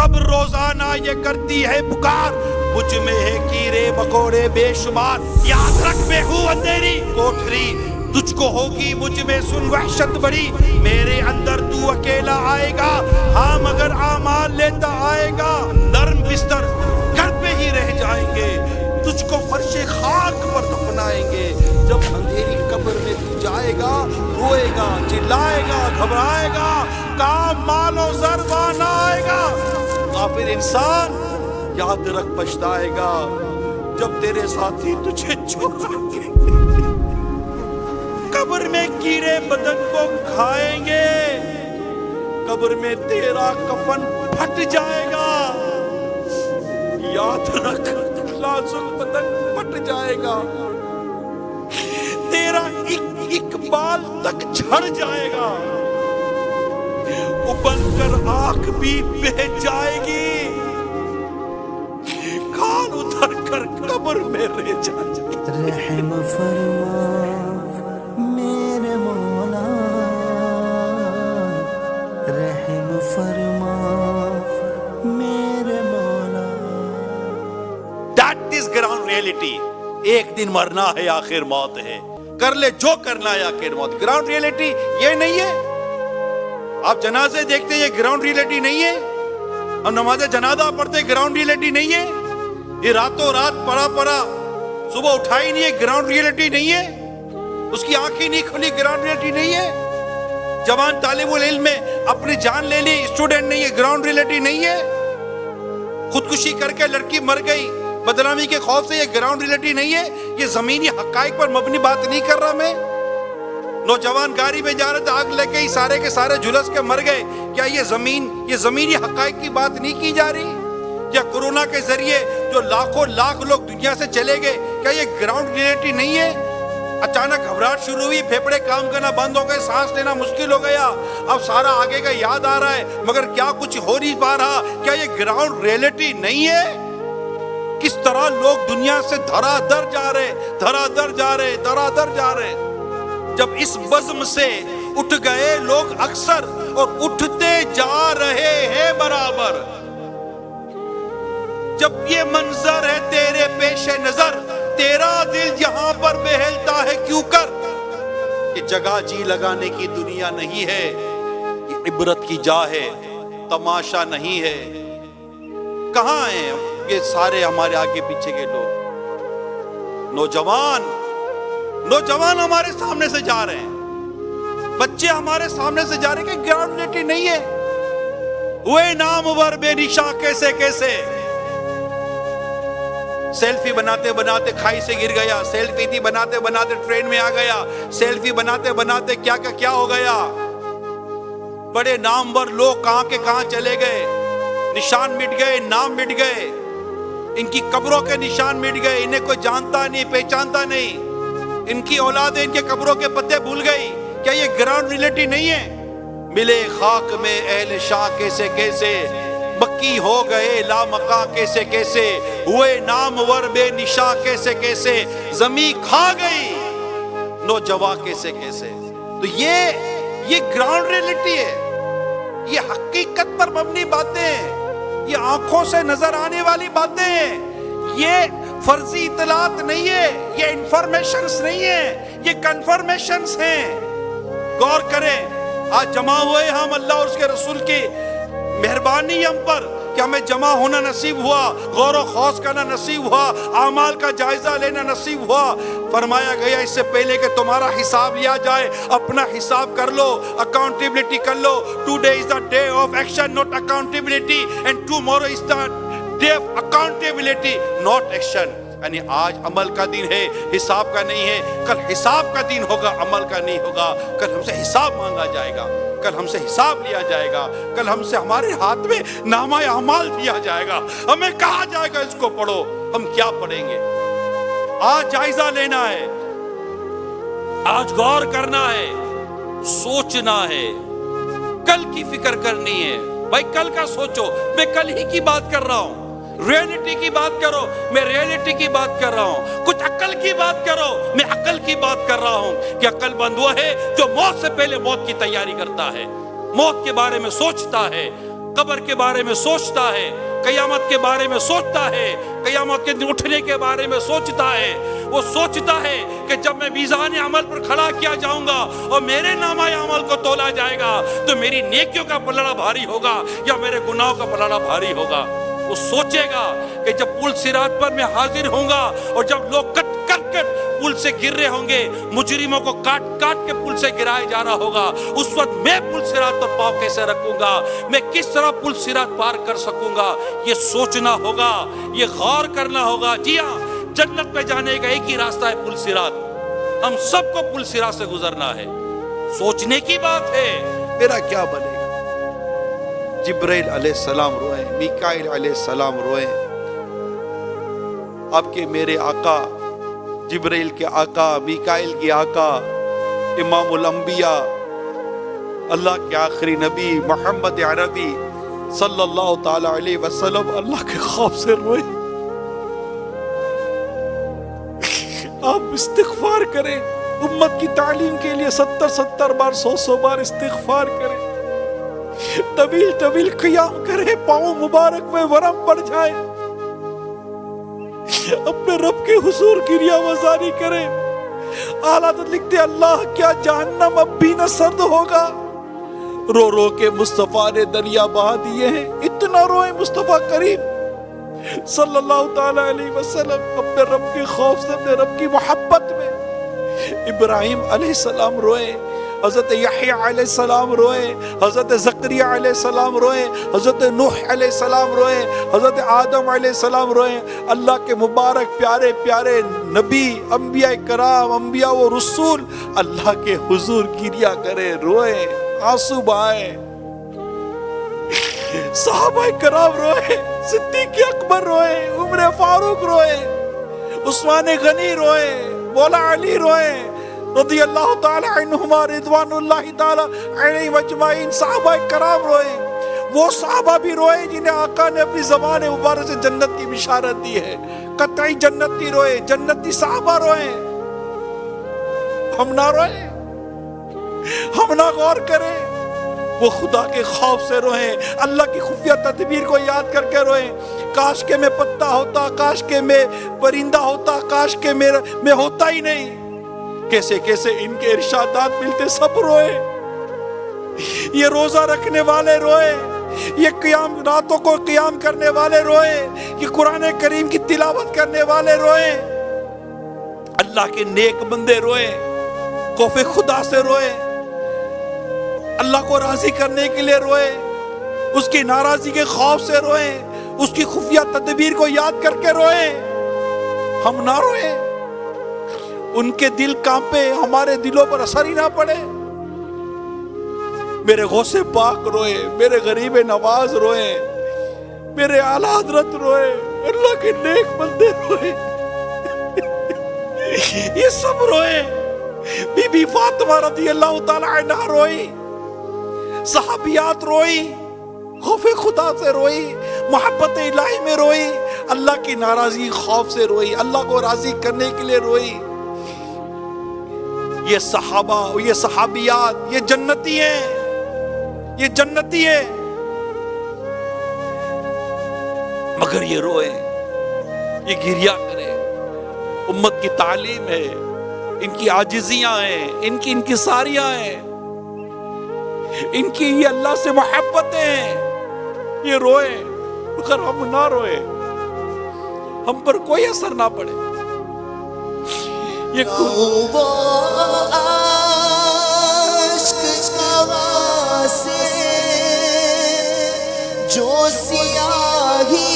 قبر روزانہ یہ کرتی ہے پکار، مجھ میں ہے کیڑے مکوڑے بے شمار، یاد رکھ میں ہوں اندھیری کوٹھری، تجھ کو ہوگی مجھ میں سن وحشت بڑی، میرے اندر تو اکیلا آئے گا، ہاں مگر اعمال لیتا آئے گا، نرم بستر گھر پہ ہی رہ جائیں گے، تجھ کو فرش خاک پر دفنائیں گے، جب اندھیری قبر میں تو جائے گا، روئے گا، چلائے گا، گھبرائے گا، کام مال و زر نہ آئے گا، غافل انسان یاد رکھ پچھتائے گا، جب تیرے ساتھی تجھے چھوڑیں گے، قبر میں کیڑے بدن کو کھائیں گے، قبر میں تیرا کفن پھٹ جائے گا، یاد رکھ لازم بدن پھٹ جائے گا، تیرا ایک بال تک جھڑ جائے گا، ابل کر آنکھ بھی بہہ جائے گی، کھال اتر کر قبر میں رہ جائے گی۔ رحم فرما میرے مولا، رحم فرما میرے مولا۔ That is ground reality۔ ایک دن مرنا ہے، آخر موت ہے، کر لے جو کرنا ہے، آخر موت۔ گراؤنڈ ریئلٹی یہ نہیں ہے، آپ جنازے دیکھتے یہ گراؤنڈ ریئلٹی نہیں ہے، اور نماز جنازہ پڑھتے گراؤنڈ ریئلٹی نہیں ہے، یہ راتوں رات پڑا صبح اٹھائی نہیں ہے، گراؤنڈ ریئلٹی نہیں ہے، اس کی آنکھیں نہیں کھلی، گراؤنڈ ریئلٹی نہیں ہے، جوان طالب العلم میں اپنی جان لے لی، اسٹوڈنٹ نہیں ہے، گراؤنڈ ریئلٹی نہیں ہے، خودکشی کر کے لڑکی مر گئی بدنامی کے خوف سے، یہ گراؤنڈ ریئلٹی نہیں ہے، یہ زمینی حقائق پر مبنی بات نہیں کر رہا میں۔ نوجوان گاڑی میں جا رہے تھے، آگ لے کے ہی سارے کے سارے جھلس کے مر گئے، کیا یہ زمینی حقائق کی بات نہیں کی جا رہی؟ یا کورونا کے ذریعے جو لاکھوں لاکھ لوگ دنیا سے چلے گئے، کیا یہ گراؤنڈ ریئلٹی نہیں ہے؟ اچانک گھبراہٹ شروع ہوئی، پھیپھڑے کام کرنا بند ہو گئے، سانس لینا مشکل ہو گیا، اب سارا آگے کا یاد آ رہا ہے، مگر کیا کچھ ہو نہیں پا رہا، کیا یہ گراؤنڈ ریئلٹی نہیں ہے؟ کس طرح لوگ دنیا سے دھرا در جا رہے، جب اس بزم سے اٹھ گئے لوگ اکثر اور اٹھتے جا رہے ہیں برابر، جب یہ منظر ہے تیرے پیش نظر، تیرا دل یہاں پر بہلتا ہے کیوں کر؟ یہ جگہ جی لگانے کی دنیا نہیں ہے، یہ عبرت کی جا ہے، تماشا نہیں ہے۔ کہاں ہیں یہ سارے ہمارے آگے پیچھے کے لوگ؟ نوجوان ہمارے سامنے سے جا رہے ہیں، بچے ہمارے سامنے سے جا رہے ہیں، کہ گراؤنڈ ریئلٹی نہیں ہے، ہوئے نامور بے نشاں کیسے سیلفی بناتے بناتے کھائی سے گر گیا، سیلفی تھی بناتے بناتے ٹرین میں آ گیا، سیلفی بناتے بناتے کیا ہو گیا، بڑے نامور لوگ کہاں کے کہاں چلے گئے، نشان مٹ گئے، نام مٹ گئے، ان کی قبروں کے نشان مٹ گئے، انہیں کوئی جانتا نہیں، پہچانتا نہیں، ان کی اولادیں ان کے قبروں کے پتے بھول گئی۔ کیا یہ گراؤنڈ ریئلٹی نہیں ہے؟ ملے خاک میں اہل شاہ کیسے مکی ہو گئے لامکاں کیسے ہوئے نامور بے نشاں کیسے زمین کھا گئی نوجوان کیسے۔ تو یہ گراؤنڈ ریئلٹی ہے، یہ حقیقت پر مبنی باتیں ہیں، یہ آنکھوں سے نظر آنے والی باتیں ہیں، یہ فرضی اطلاعات نہیں ہے، یہ انفارمیشنز نہیں ہے، یہ کنفرمیشنز ہیں۔ غور کریں، آج جمع ہوئے ہم، اللہ اور اس کے رسول کی مہربانی ہم پر کہ ہمیں جمع ہونا نصیب ہوا، غور و خوض کرنا نصیب ہوا، اعمال کا جائزہ لینا نصیب ہوا۔ فرمایا گیا اس سے پہلے کہ تمہارا حساب لیا جائے، اپنا حساب کر لو، اکاؤنٹیبلٹی کر لو۔ Today is the day of action, not accountability, and tomorrow is the day of accountability, not action۔ یعنی آج عمل کا دن ہے، حساب کا نہیں ہے، کل حساب کا دن ہوگا، عمل کا نہیں ہوگا۔ کل ہم سے حساب مانگا جائے گا، کل ہم سے حساب لیا جائے گا، کل ہم سے ہمارے ہاتھ میں نامہ اعمال دیا جائے گا، ہمیں کہا جائے گا اس کو پڑھو، ہم کیا پڑھیں گے؟ آج جائزہ لینا ہے، آج غور کرنا ہے، سوچنا ہے، کل کی فکر کرنی ہے۔ بھائی کل کا سوچو، میں کل ہی کی بات کر رہا ہوں، ریئلٹی کی بات کرو، میں ریئلٹی کی بات کر رہا ہوں، کچھ عقل کی بات کرو، میں عقل کی بات کر رہا ہوں کہ عقل مند وہ ہے جو موت سے پہلے موت کی تیاری کرتا ہے، موت کے بارے میں سوچتا ہے، قبر کے بارے میں سوچتا ہے، قیامت کے بارے میں سوچتا ہے، قیامت کے دن اٹھنے کے بارے میں سوچتا ہے۔ وہ سوچتا ہے کہ جب میں میزان عمل پر کھڑا کیا جاؤں گا اور میرے نامہ عمل کو تولا جائے گا تو میری نیکیوں کا پلڑا بھاری ہوگا یا میرے گناہوں کا پلڑا بھاری ہوگا۔ وہ سوچے گا کہ جب پل صراط پر میں حاضر ہوں گا اور جب لوگ کٹ کٹ کر پل سے گر رہے ہوں گے، مجرموں کو کاٹ کاٹ کے پل سے گرائے جا رہا ہوگا، اس وقت میں پل صراط پر پاؤں کیسے رکھوں گا، میں کس طرح پل صراط پار کر سکوں گا، یہ سوچنا ہوگا، یہ غور کرنا ہوگا۔ جی ہاں، جنت میں جانے کا ایک ہی راستہ ہے، پل صراط۔ ہم سب کو پل صراط سے گزرنا ہے۔ سوچنے کی بات ہے، میرا کیا بنے گا؟ جبرائیل علیہ السلام روئے، میکائیل علیہ السلام روئے، آپ کے میرے آقا، جبرائیل کے آقا، میکائیل کے آقا، امام الانبیاء، اللہ کے آخری نبی محمد عربی صلی اللہ تعالی علیہ وسلم اللہ کے خوف سے روئے۔ آپ استغفار کریں، امت کی تعلیم کے لیے 70 بار 100 بار استغفار کریں، طویل طویل قیام کریں، پاؤں مبارک میں ورم پڑ جائے، اپنے رب کے حضور گریہ وزاری کریں۔ اعلیٰ حضرت لکھتے اللہ کیا جہنم اب بھی نہ سرد ہوگا؟ رو رو کے مصطفیٰ نے دریا بہا دیے ہیں، اتنا روئے مصطفیٰ کریم صلی اللہ تعالی علیہ وسلم اپنے رب کے خوف سے، اپنے رب کی محبت میں۔ ابراہیم علیہ السلام روئے، حضرت یحییٰ علیہ السلام روئے، حضرت زکریا علیہ السلام روئے، حضرت نوح علیہ السلام روئے، حضرت آدم علیہ السلام روئے۔ اللہ کے مبارک پیارے پیارے نبی، انبیاء کرام، انبیاء و رسول اللہ کے حضور گریہ کرے، روئے، آنسو بہائے۔ صحابہ کرام روئے، صدیق اکبر روئے، عمر فاروق روئے، عثمان غنی روئے، مولا علی روئے رضی اللہ تعالی عنہما، رضوان اللہ تعالی علیہم اجمعین۔ صحابہ کرام روئے، وہ صحابہ بھی روئے جنہیں آقا نے اپنی زبان مبارک سے جنت کی بشارت دی ہے، قطعی جنتی روئے، جنتی صحابہ روئے۔ ہم نہ روئے؟ ہم نہ غور کریں؟ وہ خدا کے خوف سے روئیں، اللہ کی خفیہ تدبیر کو یاد کر کے روئیں۔ کاش کہ میں پتا ہوتا، کاش کہ میں پرندہ ہوتا، کاش کہ میں ہوتا ہی نہیں۔ کیسے کیسے ان کے ارشادات ملتے، سب روئے۔ یہ روزہ رکھنے والے روئے، یہ قیام راتوں کو قیام کرنے والے روئے، یہ قرآن کریم کی تلاوت کرنے والے روئے، اللہ کے نیک بندے روئے، خوف خدا سے روئے، اللہ کو راضی کرنے کے لیے روئے، اس کی ناراضی کے خوف سے روئے، اس کی خفیہ تدبیر کو یاد کر کے روئے۔ ہم نہ روئے؟ ان کے دل کانپے، ہمارے دلوں پر اثر ہی نہ پڑے؟ میرے غوث پاک روئے، میرے غریب نواز روئے، میرے اعلیٰ حضرت روئے، اللہ کے نیک بندے روئے، یہ سب روئے۔ بی بی فاطمہ رضی اللہ تعالی عنہا روئی، صحابیات روئی، خوف خدا سے روئی، محبت الہی میں روئی، اللہ کی ناراضی خوف سے روئی، اللہ کو راضی کرنے کے لیے روئی۔ یہ صحابہ، یہ صحابیات، یہ جنتی ہیں، یہ جنتی ہیں، مگر یہ روئے، یہ گریہ کرے۔ امت کی تعلیم ہے، ان کی عاجزیاں ہیں، ان کی انکساریاں ہیں، ان کی یہ اللہ سے محبتیں ہیں، یہ روئے، مگر ہم نہ روئے، ہم پر کوئی اثر نہ پڑے۔ یہ وہ عشق ہوا سے جو سیاہی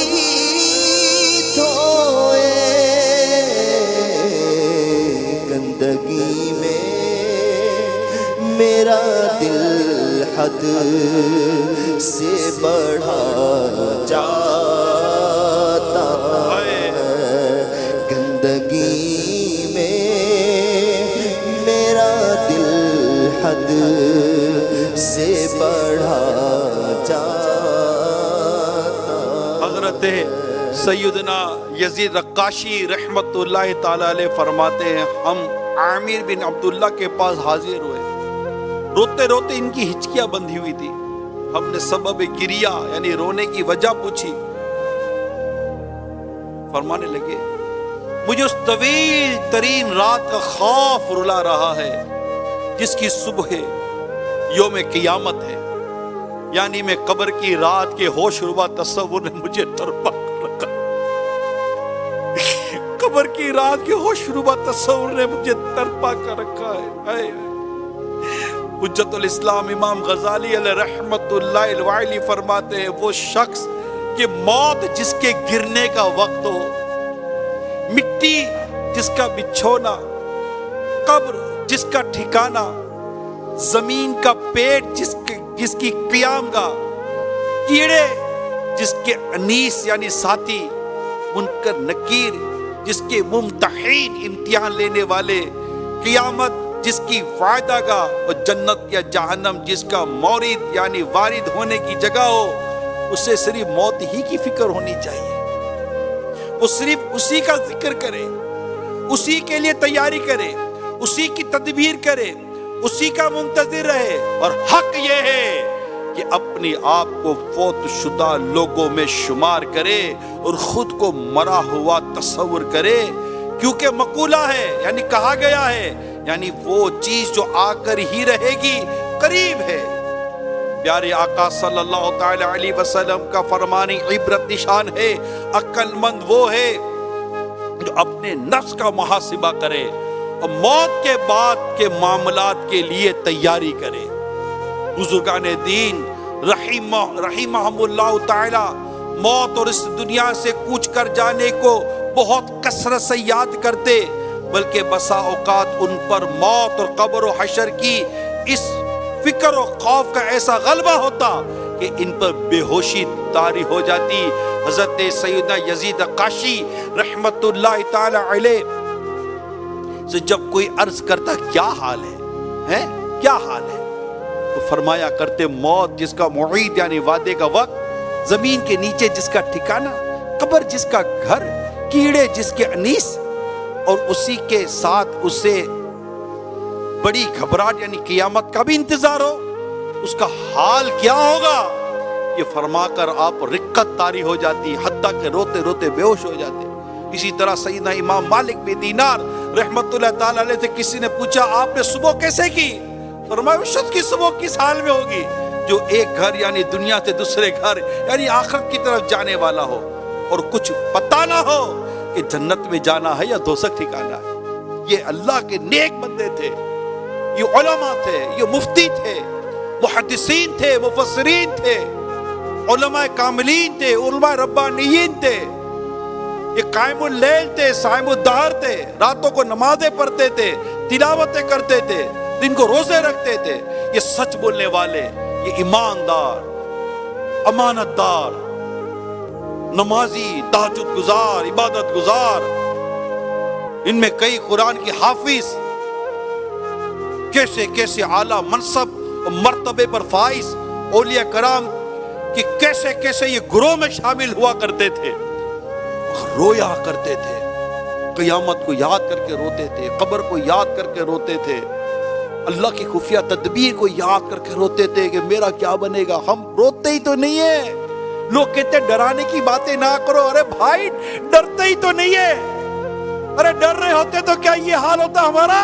دھوئے، گندگی میں میرا دل حد سے بڑھا جاتا ہے، گندگی حد سے بڑھا جاتا۔ حضرت سیدنا یزید رقاشی رحمت اللہ تعالی علیہ فرماتے ہیں، ہم عامر بن عبداللہ کے پاس حاضر ہوئے، روتے روتے ان کی ہچکیاں بندھی ہوئی تھی، ہم نے سبب گریا یعنی رونے کی وجہ پوچھی. فرمانے لگے مجھے اس طویل ترین رات کا خوف رلا رہا ہے جس کی صبح یوم قیامت ہے. یعنی میں قبر کی رات کے ہوش ربا تصور نے مجھے تڑپا کر رکھا. قبر کی رات کے ہوش ربا تصور نے مجھے تڑپا کر رکھا ہے. حجت الاسلام امام غزالی علیہ رحمت اللہ الوائلی فرماتے ہیں وہ شخص کہ موت جس کے گرنے کا وقت ہو، مٹی جس کا بچھونا، قبر جس کا ٹھکانہ، زمین کا پیٹ جس کی قیام گاہ، کیڑے جس کے انیس یعنی ساتھی، منکر نکیر جس کے ممتحین امتحان لینے والے، قیامت جس کی وعدہ گاہ، اور جنت یا جہنم جس کا مورد یعنی وارد ہونے کی جگہ ہو، اسے صرف موت ہی کی فکر ہونی چاہیے. وہ صرف اسی کا ذکر کرے، اسی کے لیے تیاری کرے، اسی کی تدبیر کرے، اسی کا منتظر رہے. اور حق یہ ہے کہ اپنے آپ کو فوت شدہ لوگوں میں شمار کرے اور خود کو مرا ہوا تصور کرے. کیونکہ مقولہ ہے یعنی کہا گیا ہے، یعنی وہ چیز جو آ کر ہی رہے گی قریب ہے. پیارے آقا صلی اللہ تعالی علیہ وسلم کا فرمان عبرت نشان ہے. عقل مند وہ ہے جو اپنے نفس کا محاسبہ کرے اور موت کے بعد کے معاملات کے لیے تیاری کرے. بزرگان دین رحمہم اللہ تعالی موت اور اس دنیا سے کوچ کر جانے کو بہت کثرت سے یاد کرتے، بلکہ بسا اوقات ان پر موت اور قبر و حشر کی اس فکر و خوف کا ایسا غلبہ ہوتا کہ ان پر بے ہوشی طاری ہو جاتی. حضرت سیدنا یزید قاشی رحمت اللہ تعالی علیہ سے جب کوئی عرض کرتا کیا حال ہے کیا حال ہے، تو فرمایا کرتے موت جس کا موعید یعنی وعدے کا وقت، زمین کے نیچے جس کا ٹھکانہ، قبر جس کا گھر، کیڑے جس کے انیس، اور اسی کے ساتھ اسے بڑی گھبراہٹ یعنی قیامت کا بھی انتظار ہو، اس کا حال کیا ہوگا. یہ فرما کر آپ رقت طاری ہو جاتی، حتیٰ کہ روتے روتے بے ہوش ہو جاتے. اسی طرح سیدنا امام مالک بن دینار رحمت اللہ تعالی علیہ سے کسی نے پوچھا آپ نے صبح کیسے کی؟ فرمایا اس شخص کی صبح کس حال میں ہوگی جو ایک گھر یعنی دنیا سے دوسرے گھر یعنی آخرت کی طرف جانے والا ہو اور کچھ پتہ نہ ہو کہ جنت میں جانا ہے یا دوزخ ٹھکانا ہے. یہ اللہ کے نیک بندے تھے، یہ علماء تھے، یہ مفتی تھے، محدثین تھے، مفسرین تھے، علماء کاملین تھے، علماء ربانیین تھے. یہ قائم اللیل تھے، صائم الدہر تھے، راتوں کو نمازیں پڑھتے تھے، تلاوتیں کرتے تھے، دن کو روزے رکھتے تھے. یہ سچ بولنے والے، یہ ایماندار، امانت دار، نمازی، تہجد گزار، عبادت گزار، ان میں کئی قرآن کے حافظ، کیسے کیسے اعلیٰ منصب اور مرتبے پر فائز اولیاء کرام کہ کیسے کیسے یہ گروہ میں شامل ہوا کرتے تھے، رویا کرتے تھے، قیامت کو یاد کر کے روتے تھے، قبر کو یاد کر کے روتے تھے، اللہ کی خفیہ تدبیر کو یاد کر کے روتے تھے کہ میرا کیا بنے گا. ہم روتے ہی تو نہیں ہیں. لوگ کہتے ڈرانے کی باتیں نہ کرو. ارے بھائی ڈرتے ہی تو نہیں ہے. ارے ڈر رہے ہوتے تو کیا یہ حال ہوتا ہمارا؟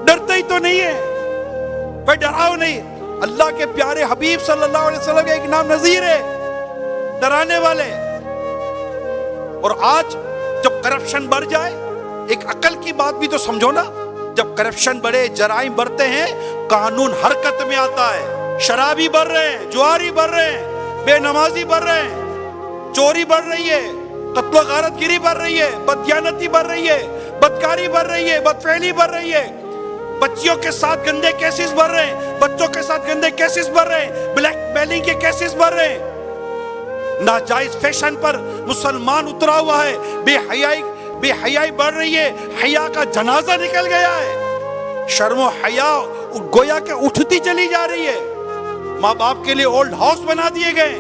ڈرتے ہی تو نہیں ہے. بھائی ڈراؤ نہیں. اللہ کے پیارے حبیب صلی اللہ علیہ وسلم کا ایک نام نذیر ہے، ڈرانے والے. اور آج جب کرپشن بڑھ جائے، ایک عقل کی بات بھی تو سمجھو نا. جب کرپشن بڑھے، جرائم بڑھتے ہیں، قانون حرکت میں آتا ہے. شرابی بڑھ رہے ہیں، جواری بڑھ رہے ہیں، بے نمازی بڑھ رہے ہیں، چوری بڑھ رہی ہے، قتل و غارت گیری بڑھ رہی ہے، بددیانتی بڑھ رہی ہے، بدکاری بڑھ رہی ہے، بدفعلی بڑھ رہی ہے، بچیوں کے ساتھ گندے کیسز بڑھ رہے ہیں، بچوں کے ساتھ گندے کیسز بڑھ رہے ہیں، بلیک میلنگ کے کیسز بڑھ رہے ہیں، ناجائز فیشن پر مسلمان اترا ہوا ہے، بے حیائی بڑھ رہی ہے، حیا کا جنازہ نکل گیا ہے، شرم و حیا گویا کہ اٹھتی چلی جا رہی ہے. ماں باپ کے لیے اولڈ ہاؤس بنا دیے گئے،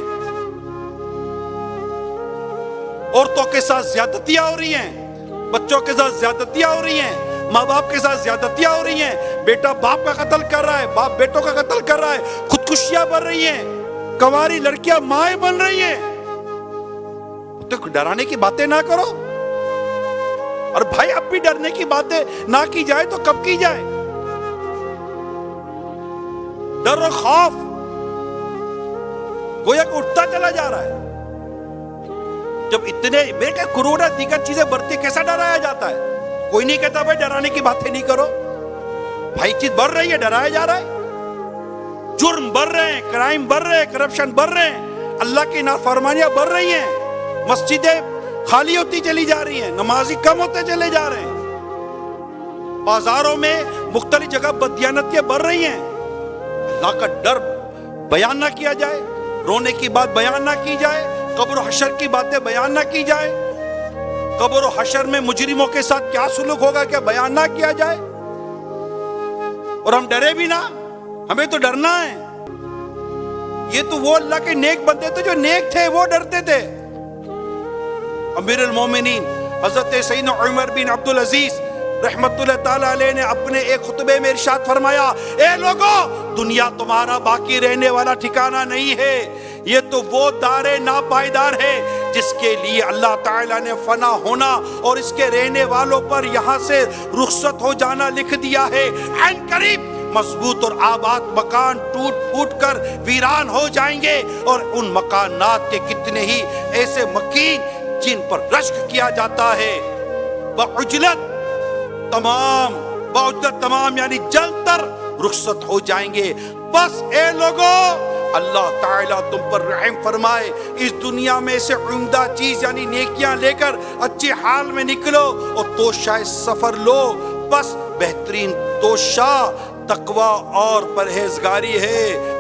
عورتوں کے ساتھ زیادتیاں ہو رہی ہیں، بچوں کے ساتھ زیادتیاں ہو رہی ہیں، ماں باپ کے ساتھ زیادتیاں ہو رہی ہیں، بیٹا باپ کا قتل کر رہا ہے، باپ بیٹوں کا قتل کر رہا ہے، خودکشیاں بڑھ رہی ہیں، کنواری لڑکیاں مائیں بن رہی ہیں، تو ڈرانے کی باتیں نہ کرو۔ اور بھائی اب بھی ڈرنے کی باتیں نہ کی جائے تو کب کی جائے؟ ڈر و خوف گویا کہ اٹھتا چلا جا رہا ہے۔ جب اتنے میرے کروڑا دیگر چیزیں بڑھتی کیسا ڈرایا جاتا ہے؟ کوئی نہیں کہتا بھائی ڈرانے کی باتیں نہیں کرو۔ بھائی چیز بڑھ رہی ہے، ڈرایا جا رہا ہے، جرم بڑھ رہے ہیں، کرائم بڑھ رہے ہیں، کرپشن بڑھ رہے ہیں، اللہ کی نافرمانیاں بڑھ رہی ہیں، مسجدیں خالی ہوتی چلی جا رہی ہیں، نمازی کم ہوتے چلے جا رہے ہیں، بازاروں میں مختلف جگہ بددیانتیاں بڑھ رہی ہیں۔ اللہ کا ڈر بیان نہ کیا جائے، رونے کی بات بیان نہ کی جائے، قبر و حشر کی باتیں بیان نہ کی جائے، قبر و حشر میں مجرموں کے ساتھ کیا سلوک ہوگا کیا بیان نہ کیا جائے، اور ہم ڈرے بھی نہ۔ ہمیں تو ڈرنا ہے۔ یہ تو وہ اللہ کے نیک بندے تھے جو نیک تھے، وہ ڈرتے تھے۔ امیر المومنین حضرت سیدنا عمر بن عبدالعزیز رحمت اللہ تعالی علیہ نے اپنے ایک خطبے میں ارشاد فرمایا، اے لوگو، دنیا تمہارا باقی رہنے والا ٹھکانہ نہیں ہے، یہ تو وہ دار ناپائیدار ہے جس کے لیے اللہ تعالیٰ نے فنا ہونا اور اس کے رہنے والوں پر یہاں سے رخصت ہو جانا لکھ دیا ہے۔ عین قریب مضبوط اور آباد مکان ٹوٹ پھوٹ کر ویران ہو جائیں گے، اور ان مکانات کے کتنے ہی ایسے مکین جن پر رشک کیا جاتا ہے، بعجلت تمام یعنی جل کر رخصت ہو جائیں گے۔ بس اے لوگو، اللہ تعالیٰ تم پر رحم فرمائے، اس دنیا میں سے عمدہ چیز یعنی نیکیاں لے کر اچھے حال میں نکلو اور توشہ سفر لو۔ بس بہترین توشہ تقوی اور پرہیزگاری ہے۔